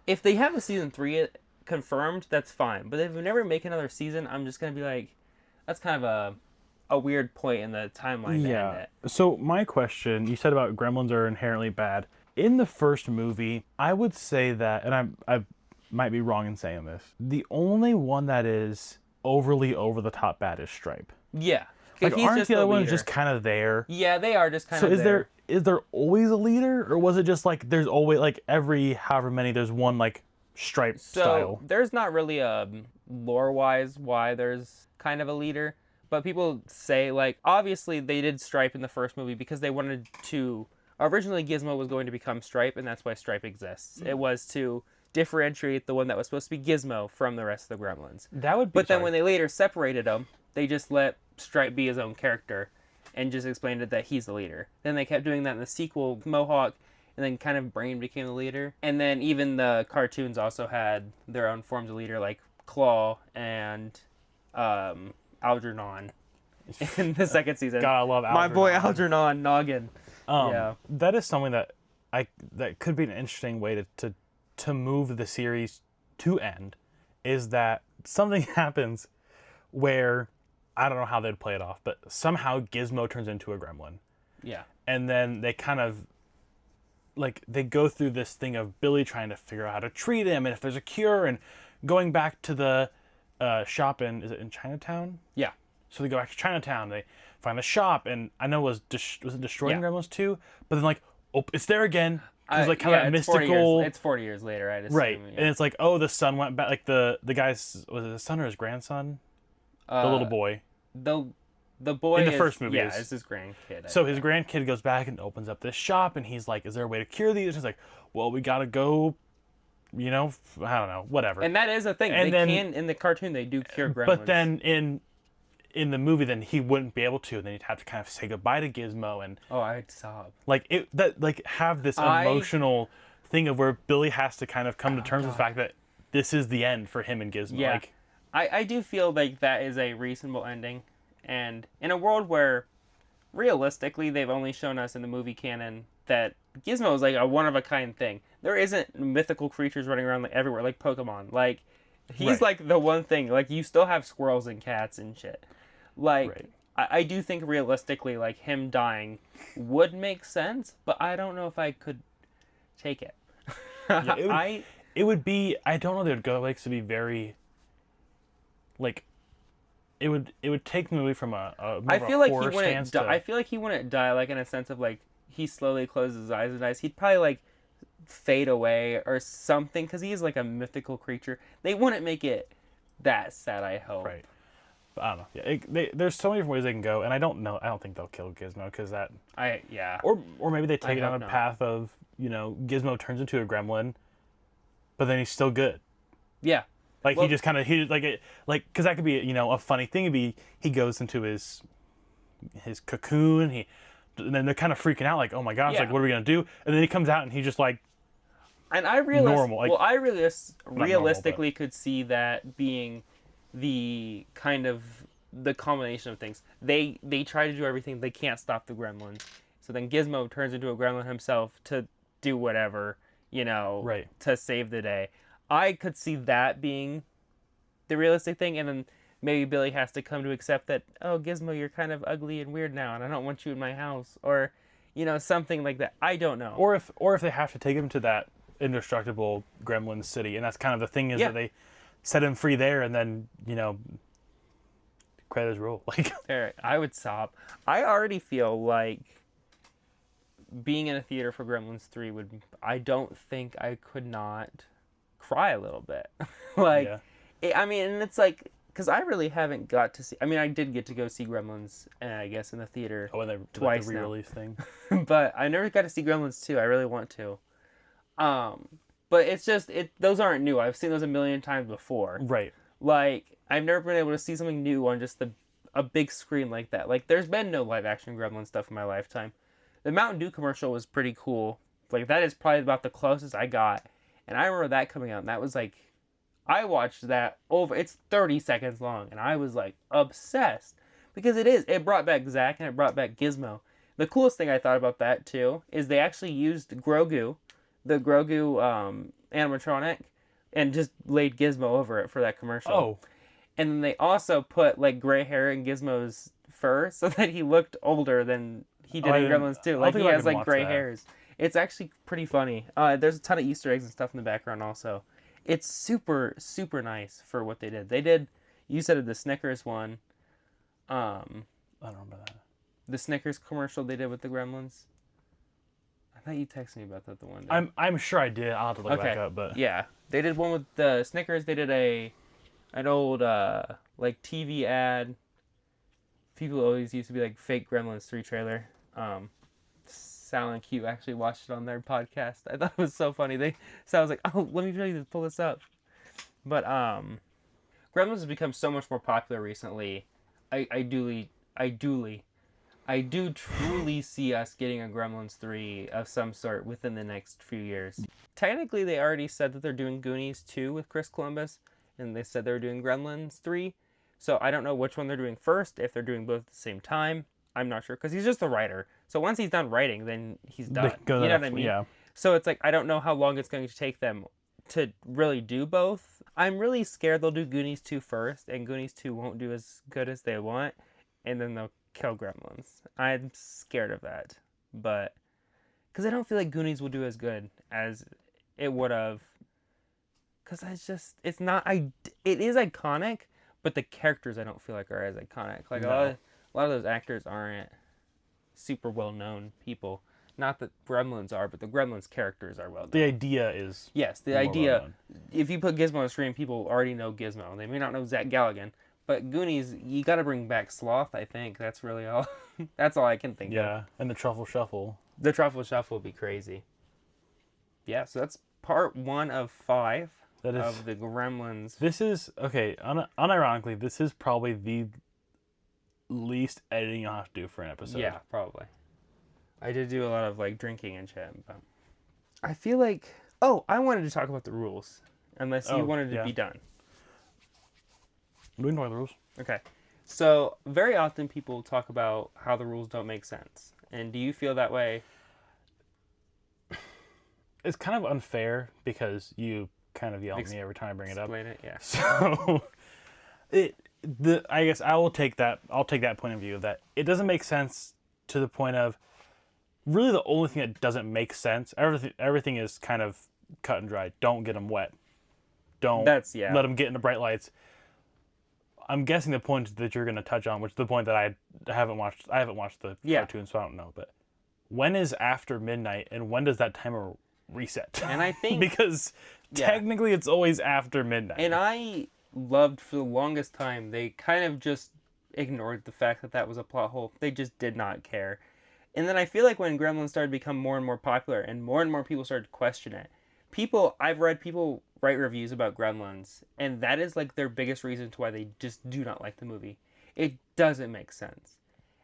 If they have a season 3 confirmed, that's fine. But if we never make another season, I'm just going to be like, that's kind of a weird point in the timeline to end it. So my question, you said about gremlins are inherently bad. In the first movie, I would say that, and I might be wrong in saying this, the only one that is overly over the top bad is Stripe. Yeah. Like, aren't the other ones just kind of there? Yeah, they are just kind of there. So is there always a leader, or was it just like there's always, like, every however many there's one, like, Stripe style? There's not really a lore-wise why there's kind of a leader, but people say, like, obviously they did Stripe in the first movie because they wanted to, originally Gizmo was going to become Stripe, and that's why Stripe exists. It was to differentiate the one that was supposed to be Gizmo from the rest of the Gremlins. But then when they later separated them, they just let Stripe be his own character and just explained it that he's the leader. Then they kept doing that in the sequel, Mohawk, and then kind of Brain became the leader. And then even the cartoons also had their own forms of leader, like Claw and Algernon in the second season. God, I love Algernon. My boy Algernon Noggin. Yeah. That is something that that could be an interesting way to move the series to end, is that something happens where, I don't know how they'd play it off, but somehow Gizmo turns into a gremlin. Yeah. And then they kind of, like, they go through this thing of Billy trying to figure out how to treat him and if there's a cure, and going back to the shop is it in Chinatown? Yeah. So they go back to Chinatown, they find the shop, and I know was it Destroying Gremlins 2? But then, like, oh, it's there again. It's like kind of that mystical. It's 40 years later, I'd assume. Right. Yeah. And it's like, oh, the son went back, like the guy's, was it his son or his grandson? The little boy. The boy in the first movie is his grandkid. So his grandkid goes back and opens up this shop, and he's like, is there a way to cure these? And he's like, well, we gotta go, I don't know, whatever. And that is a thing. And then, in the cartoon, they do cure gremlins. But then in the movie, then he wouldn't be able to, and then he'd have to kind of say goodbye to Gizmo, and I'd sob. Like have this emotional thing of where Billy has to kind of come to terms with the fact that this is the end for him and Gizmo. Yeah. Like, I do feel like that is a reasonable ending. And in a world where, realistically, they've only shown us in the movie canon that Gizmo is like a one-of-a-kind thing. There isn't mythical creatures running around like everywhere, like Pokemon. Like, he's like the one thing. Like, you still have squirrels and cats and shit. Like, I do think realistically, like, him dying would make sense, but I don't know if I could take it. Yeah, it would be, I don't know, they would go, like, to be very, like, it would take the movie from a I feel like he horror wouldn't stance die. I feel like he wouldn't die, like, in a sense of, like, he slowly closes his eyes and dies. He'd probably, like, fade away or something, because he's like a mythical creature. They wouldn't make it that sad, I hope. Right. But I don't know. Yeah, there's so many different ways they can go, and I don't know. I don't think they'll kill Gizmo, because that. Or maybe they take it on a path of, Gizmo turns into a gremlin, but then he's still good. Yeah. Like, he just kind of because that could be a funny thing. It'd be he goes into his cocoon. And then they're kind of freaking out, like, oh my gosh, like, what are we gonna do? And then he comes out and he's just like. And I realistically could see that being the kind of the combination of things. They try to do everything. They can't stop the gremlins. So then Gizmo turns into a gremlin himself to do whatever, to save the day. I could see that being the realistic thing, and then maybe Billy has to come to accept that, oh, Gizmo, you're kind of ugly and weird now, and I don't want you in my house. Or, something like that. I don't know. Or if they have to take him to that indestructible Gremlin city, and that's kind of the thing is that they set him free there, and then credits roll. Like, I would stop. I already feel like being in a theater for Gremlins 3 I don't think I could not cry a little bit. Like, I mean, and it's like, because I really haven't got to see, I mean, I did get to go see Gremlins, I guess, in the theater twice the re-release thing. But I never got to see Gremlins 2. I really want to. But it's just, those aren't new. I've seen those a million times before. Right. Like, I've never been able to see something new on just a big screen like that. Like, there's been no live-action Gremlin stuff in my lifetime. The Mountain Dew commercial was pretty cool. Like, that is probably about the closest I got. And I remember that coming out, and that was like, I watched that it's 30 seconds long, and I was like, obsessed. Because it brought back Zack, and it brought back Gizmo. The coolest thing I thought about that, too, is they actually used Grogu, the Grogu animatronic, and just laid Gizmo over it for that commercial. Oh. And then they also put, like, gray hair in Gizmo's fur so that he looked older than he did in Gremlins 2. Like, he has, like, gray hairs. It's actually pretty funny. There's a ton of Easter eggs and stuff in the background also. It's super, super nice for what they did. You said the Snickers one. I don't remember that. The Snickers commercial they did with the Gremlins. I thought you texted me about that the one day. I'm sure I did. I'll have to look back up, but yeah, they did one with the Snickers. They did an old like TV ad. People always used to be like fake Gremlins 3 trailer. Sal and Q actually watched it on their podcast. I thought it was so funny. So I was like, oh, let me show you, pull this up. But Gremlins has become so much more popular recently. I do truly see us getting a Gremlins 3 of some sort within the next few years. Technically, they already said that they're doing Goonies 2 with Chris Columbus, and they said they're doing Gremlins 3. So I don't know which one they're doing first, if they're doing both at the same time. I'm not sure, because he's just the writer. So once he's done writing, then he's done. You know what I mean? Yeah. So it's like, I don't know how long it's going to take them to really do both. I'm really scared they'll do Goonies 2 first, and Goonies 2 won't do as good as they want, and then they'll kill Gremlins. I'm scared of that. But, because I don't feel like Goonies will do as good as it would have. Because it is iconic, but the characters I don't feel like are as iconic. Like, a lot of those actors aren't super well-known people. Not that Gremlins are, but the Gremlins characters are well-known. The idea is... Yes, the idea... Well-known. If you put Gizmo on screen, people already know Gizmo. They may not know Zach Galligan. But Goonies, you got to bring back Sloth, I think. That's really all... That's all I can think of. Yeah, and the Truffle Shuffle. The Truffle Shuffle would be crazy. Yeah, so that's part 1 of 5 of the Gremlins. This is... Okay, unironically, this is probably the least editing you'll have to do for an episode. Yeah, probably. I did do a lot of like drinking and shit, but I feel like I wanted to talk about the rules, unless you wanted to be done. We can talk about the rules. Okay, so very often people talk about how the rules don't make sense, and do you feel that way? It's kind of unfair because you kind of yell at me every time I bring it up. Explain it, yeah. So I guess I will take that. I'll take that point of view that it doesn't make sense to the point of really the only thing that doesn't make sense. Everything is kind of cut and dry. Don't get them wet. Don't let them get into bright lights. I'm guessing the point that you're going to touch on, which is the point that I haven't watched. I haven't watched the cartoon, so I don't know. But when is after midnight, and when does that timer reset? And I think because technically it's always after midnight. And I loved for the longest time they kind of just ignored the fact that was a plot hole. They just did not care. And then I feel like when Gremlins started to become more and more popular and more people started to question it, I've read people write reviews about Gremlins, and that is like their biggest reason to why they just do not like the movie. It doesn't make sense.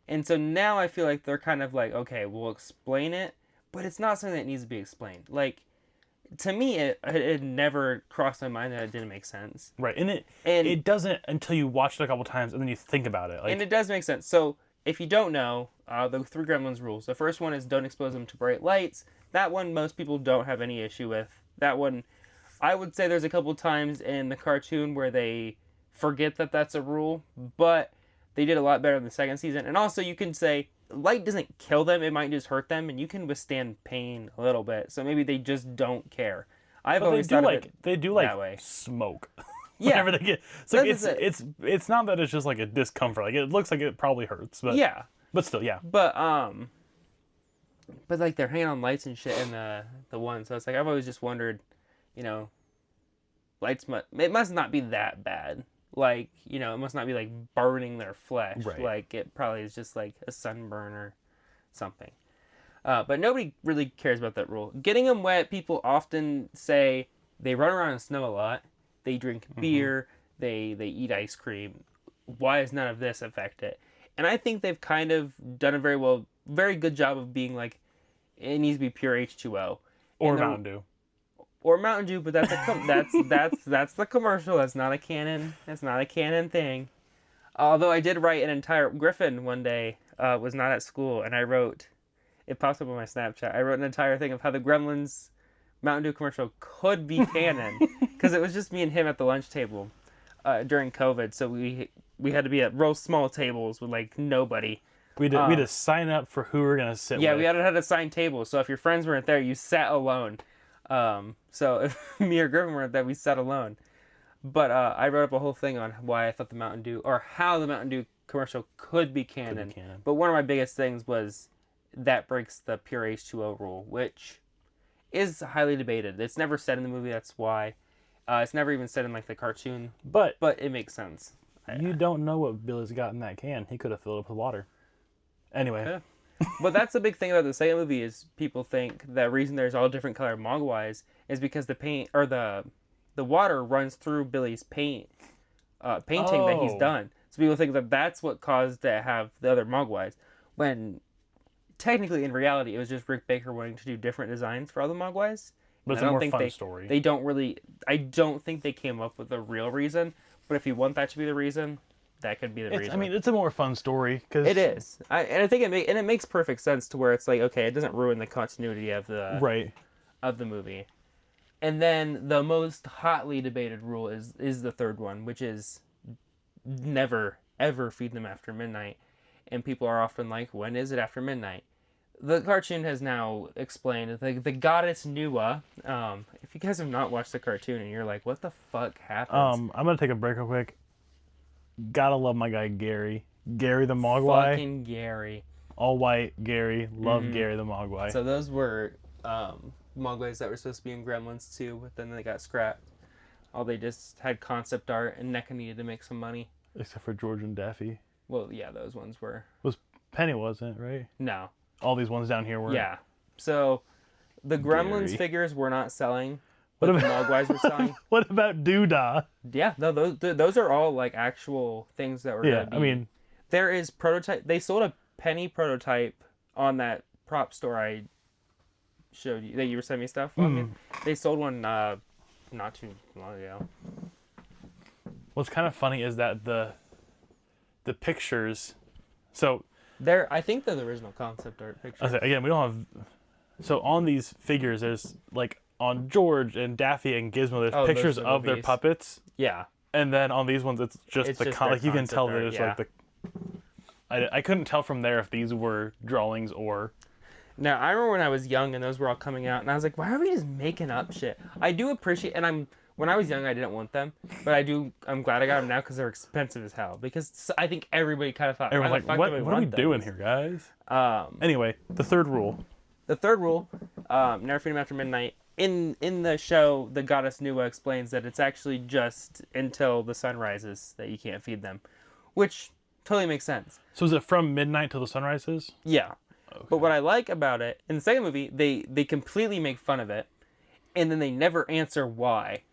And so now I feel like they're kind of like, okay, we'll explain it, but it's not something that needs to be explained. Like, to me, it never crossed my mind that it didn't make sense. Right, and it doesn't until you watch it a couple times and then you think about it. Like, and it does make sense. So, if you don't know, the 3 Gremlins rules. The first one is don't expose them to bright lights. That one most people don't have any issue with. That one, I would say there's a couple times in the cartoon where they forget that that's a rule, but they did a lot better in the second season. And also you can say light doesn't kill them, it might just hurt them, and you can withstand pain a little bit. So maybe they just don't care. I've always thought of it they do that way. smoke. Yeah. Whenever they get, it's not that it's just like a discomfort. Like it looks like it probably hurts, but yeah. but still, yeah. But like they're hanging on lights and shit in the one. So it's like I've always just wondered, you know, it must not be that bad. Like, you know, it must not be like burning their flesh. Right. Like it probably is just like a sunburn or something. But nobody really cares about that rule. Getting them wet, people often say they run around in snow a lot. They drink beer. They eat ice cream. Why does none of this affect it? And I think they've kind of done a very good job of being like, it needs to be pure H2O. Or Mountain Dew. Or Mountain Dew, but that's that's the commercial. That's not a canon. That's not a canon thing. Although I did write an entire Griffin one day. Was not at school, and I wrote. It popped up on my Snapchat. I wrote an entire thing of how the Gremlins Mountain Dew commercial could be canon, because it was just me and him at the lunch table during COVID. So we had to be at real small tables with like nobody. We had to sign up for who we were gonna sit with. Yeah, we had assigned tables. So if your friends weren't there, you sat alone. So if me or Griffin weren't there, we sat alone. But I wrote up a whole thing on why I thought the Mountain Dew, or how the Mountain Dew commercial could be canon. But one of my biggest things was that breaks the pure H2O rule, which is highly debated. It's never said in the movie, that's why. It's never even said in like the cartoon. But it makes sense. You don't know what Billy's got in that can. He could have filled it up with water. Anyway. Yeah. But that's the big thing about the second movie is people think the reason there's all different colored mogwais is because the paint or the water runs through Billy's painting that he's done. So people think that that's what caused to have the other mogwais, when technically in reality it was just Rick Baker wanting to do different designs for all the mogwais. But it's a more fun story. They don't really. I don't think they came up with a real reason. But if you want that to be the reason, that could be the reason. I mean, it's a more fun story. Cause... It is. I think it makes perfect sense to where it's like, okay, it doesn't ruin the continuity of the movie. And then the most hotly debated rule is the third one, which is never ever feed them after midnight. And people are often like, when is it after midnight? The cartoon has now explained the goddess Nua. If you guys have not watched the cartoon and you're like, what the fuck happens? I'm gonna take a break real quick. Gotta love my guy Gary. Gary the Mogwai. Fucking Gary. All white Gary. Love Gary the Mogwai. So those were Mogwais that were supposed to be in Gremlins too, but then they got scrapped. They just had concept art, and NECA needed to make some money. Except for George and Daffy. Well, yeah, those ones were. Penny wasn't, right? No. All these ones down here were. Yeah. So the Gremlins figures were not selling, but the Mogwais were selling. What about Doodah? Yeah, no, those are all like actual things that were. Yeah, gonna be. I mean, there is prototype. They sold a penny prototype on that prop store I showed you that you were sending me stuff on. They sold one not too long ago. What's kind of funny is that the pictures. So. I think they're the original concept art pictures. Again, we don't have. So on these figures, there's like on George and Daffy and Gizmo, there's pictures of their puppets. Yeah. And then on these ones, it's just like you can tell that it's like the. I couldn't tell from there if these were drawings or. Now I remember when I was young and those were all coming out, and I was like, why are we just making up shit? I do appreciate, and when I was young, I didn't want them, but I'm glad I got them now because they're expensive as hell. Because I think everybody kind of thought, everyone's like, what are we doing here, guys? Anyway, the third rule. The third rule, never feed them after midnight. In the show, the goddess Nua explains that it's actually just until the sun rises that you can't feed them, which totally makes sense. So is it from midnight till the sun rises? Yeah. Okay. But what I like about it, in the second movie, they completely make fun of it, and then they never answer why.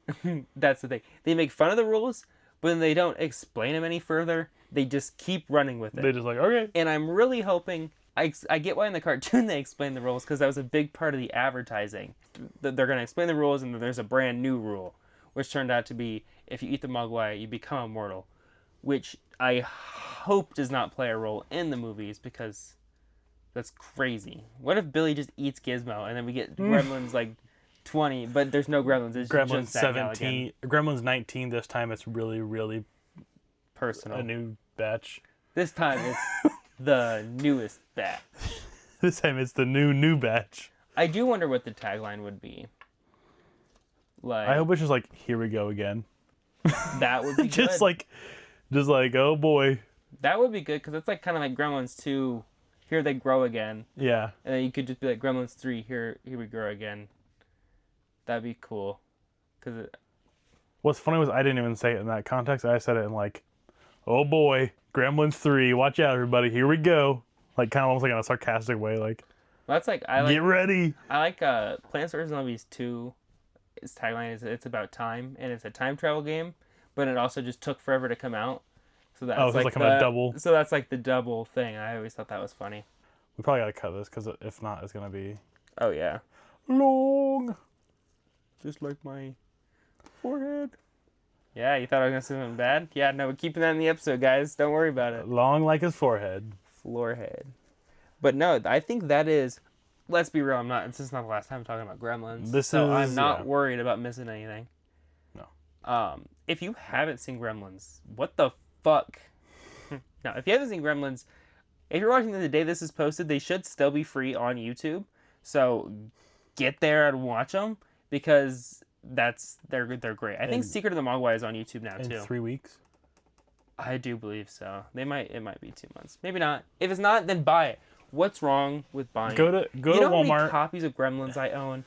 That's the thing. They make fun of the rules, but then they don't explain them any further. They just keep running with it. They're just like, okay. And I'm really hoping... I get why in the cartoon they explain the rules, because that was a big part of the advertising. They're going to explain the rules, and then there's a brand new rule, which turned out to be, if you eat the Mogwai, you become immortal. Which I hope does not play a role in the movies, because that's crazy. What if Billy just eats Gizmo, and then we get Gremlins like 20, but there's no Gremlins. It's Gremlins just 17. Gremlins 19 this time. It's really, really personal. A new batch. This time it's the newest batch. This time it's the new batch. I do wonder what the tagline would be. Like, I hope it's just like, here we go again. that would be just good. just like, oh boy. That would be good, because it's like kind of like Gremlins 2, here they grow again. Yeah. And then you could just be like Gremlins 3, here we grow again. That'd be cool. What's funny was I didn't even say it in that context. I said it in like, oh boy, Gremlins 3, watch out everybody, here we go. Like kind of almost like in a sarcastic way, like, that's like, get ready. I like Plants vs. Zombies 2. Its tagline is it's about time, and it's a time travel game, but it also just took forever to come out. So that's so it's like a double. So that's like the double thing. I always thought that was funny. We probably gotta cut this because if not, it's gonna be Oh yeah, long. just like my forehead. Yeah, you thought I was gonna say something bad? Yeah, no, we're keeping that in the episode, guys. Don't worry about it. Long like his forehead. Floorhead. But no, I think that is. Let's be real. This is not the last time I'm talking about Gremlins. I'm not worried about missing anything. No. If you haven't seen Gremlins, what the fuck? Now, if you haven't seen Gremlins, if you're watching the day this is posted, they should still be free on YouTube. So get there and watch them, because they're great. I think Secret of the Mogwai is on YouTube now too. In 3 weeks. I do believe so. It might be 2 months. Maybe not. If it's not, then buy it. What's wrong with buying? Go to you Walmart. Know how many copies of Gremlins I own?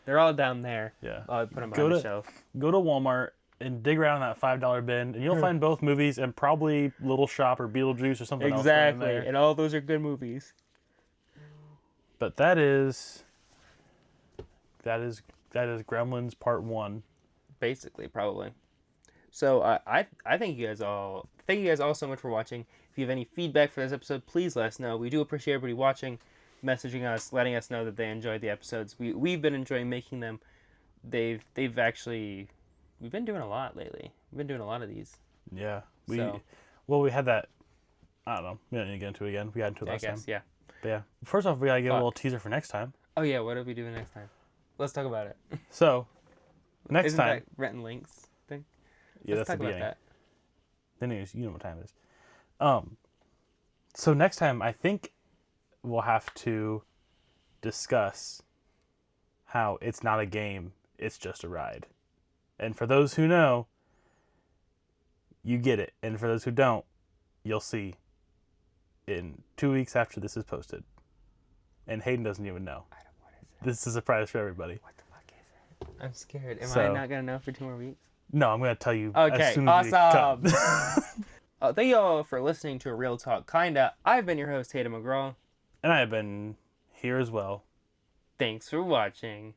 They're all down there. Yeah. I put them on the shelf. Go to Walmart and dig around that $5 bin, and you'll find both movies and probably Little Shop or Beetlejuice or something else. Exactly, and all those are good movies. But that is Gremlins Part 1. Basically, probably. So I thank you guys all. Thank you guys all so much for watching. If you have any feedback for this episode, please let us know. We do appreciate everybody watching, messaging us, letting us know that they enjoyed the episodes. We've been enjoying making them. We've been doing a lot lately. We've been doing a lot of these. Yeah. We had that. I don't know. We don't need to get into it again. We got into it last time. Yeah. But yeah. First off, we gotta give a little teaser for next time. Oh yeah, what are we doing next time? Let's talk about it. So, next Isn't time. That Rhett and Link's thing? Yeah, Let's that's talk the about beginning. that. Anyways, you know what time it is. So next time I think we'll have to discuss how it's not a game, it's just a ride. And for those who know, you get it. And for those who don't, you'll see in 2 weeks after this is posted. And Hayden doesn't even know. I don't want to say. This is a surprise for everybody. What the fuck is it? I'm scared. Am I not going to know for 2 more weeks? No, I'm going to tell you Okay, as soon as we cut. Thank you all for listening to A Real Talk Kinda. I've been your host, Hayden McGraw. And I have been here as well. Thanks for watching.